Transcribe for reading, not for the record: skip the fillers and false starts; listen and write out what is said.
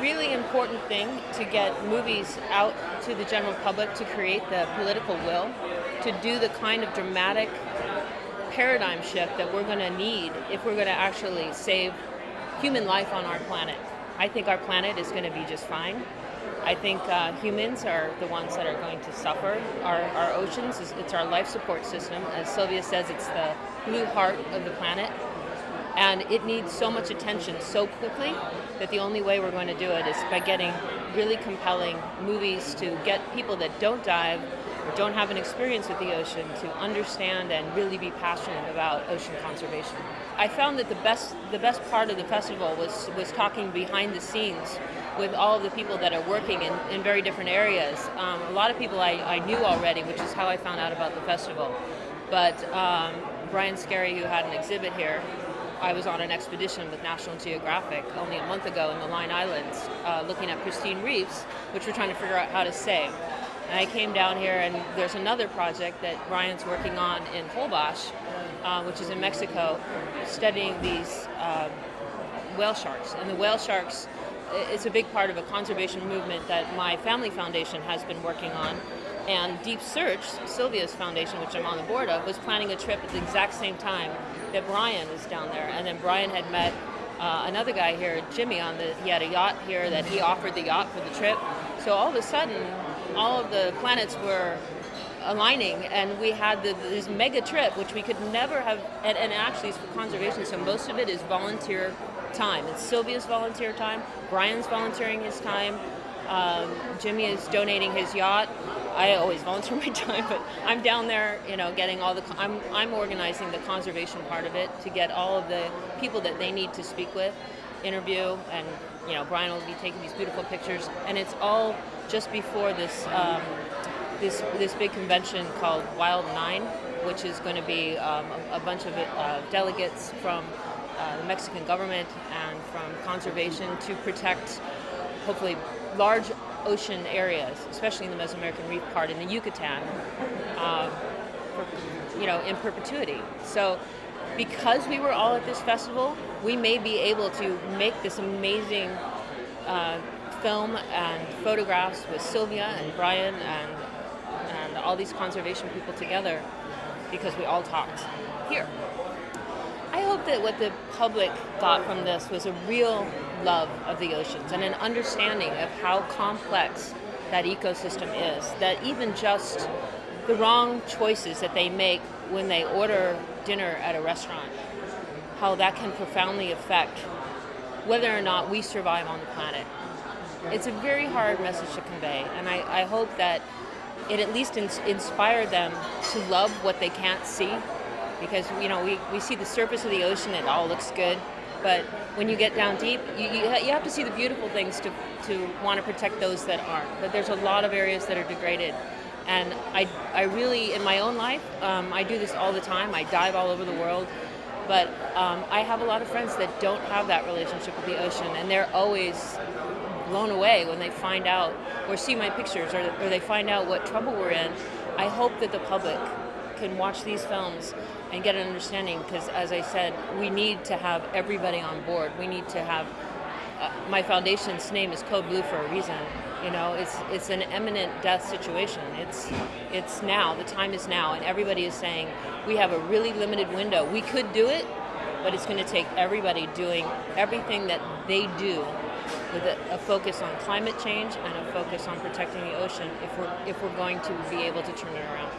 really important thing to get movies out to the general public to create the political will to do the kind of dramatic paradigm shift that we're going to need if we're going to actually save human life on our planet. I think our planet is going to be just fine. I think humans are the ones that are going to suffer. Our oceans, it's our life support system. As Sylvia says, it's the blue heart of the planet. And it needs so much attention so quickly that the only way we're going to do it is by getting really compelling movies to get people that don't dive or don't have an experience with the ocean to understand and really be passionate about ocean conservation. I found that the best part of the festival was talking behind the scenes with all of the people that are working in very different areas. A lot of people I knew already, which is how I found out about the festival. But Brian Scarry, who had an exhibit here, I was on an expedition with National Geographic only a month ago in the Line Islands looking at pristine reefs, which we're trying to figure out how to save. And I came down here, and there's another project that Brian's working on in Holbox, which is in Mexico, studying these whale sharks. And the whale sharks, it's a big part of a conservation movement that my family foundation has been working on. And Deep Search, Sylvia's foundation, which I'm on the board of, was planning a trip at the exact same time that Brian was down there. And then Brian had met another guy here, Jimmy, he had a yacht here that he offered the yacht for the trip. So all of a sudden, all of the planets were aligning, and we had this mega trip, which we could never have, and actually it's for conservation, so most of it is volunteer time. It's Sylvia's volunteer time, Brian's volunteering his time, Jimmy is donating his yacht. I always volunteer my time, but I'm down there, getting all I'm organizing the conservation part of it to get all of the people that they need to speak with, interview, and Brian will be taking these beautiful pictures, and it's all just before this this big convention called Wild 9, which is going to be a bunch of delegates from the Mexican government and from conservation to protect, hopefully, large ocean areas, especially in the Mesoamerican Reef part in the Yucatan, in perpetuity. So because we were all at this festival, we may be able to make this amazing film and photographs with Sylvia and Brian and all these conservation people together because we all talked here. I hope that what the public got from this was a real love of the oceans and an understanding of how complex that ecosystem is, that even just the wrong choices that they make when they order dinner at a restaurant, how that can profoundly affect whether or not we survive on the planet. It's a very hard message to convey, and I hope that it at least inspired them to love what they can't see, because we see the surface of the ocean, it all looks good, but when you get down deep, you have to see the beautiful things to want to protect those that aren't. But there's a lot of areas that are degraded, and I really, in my own life, I do this all the time. I dive all over the world, but I have a lot of friends that don't have that relationship with the ocean, and they're always blown away when they find out or see my pictures or they find out what trouble we're in. I hope that the public can watch these films and get an understanding, because as I said, we need to have everybody on board. We need to have my foundation's name is Code Blue for a reason. It's an imminent death situation. It's now, the time is now, and everybody is saying we have a really limited window. We could do it, but it's going to take everybody doing everything that they do with a focus on climate change and a focus on protecting the ocean if we're going to be able to turn it around.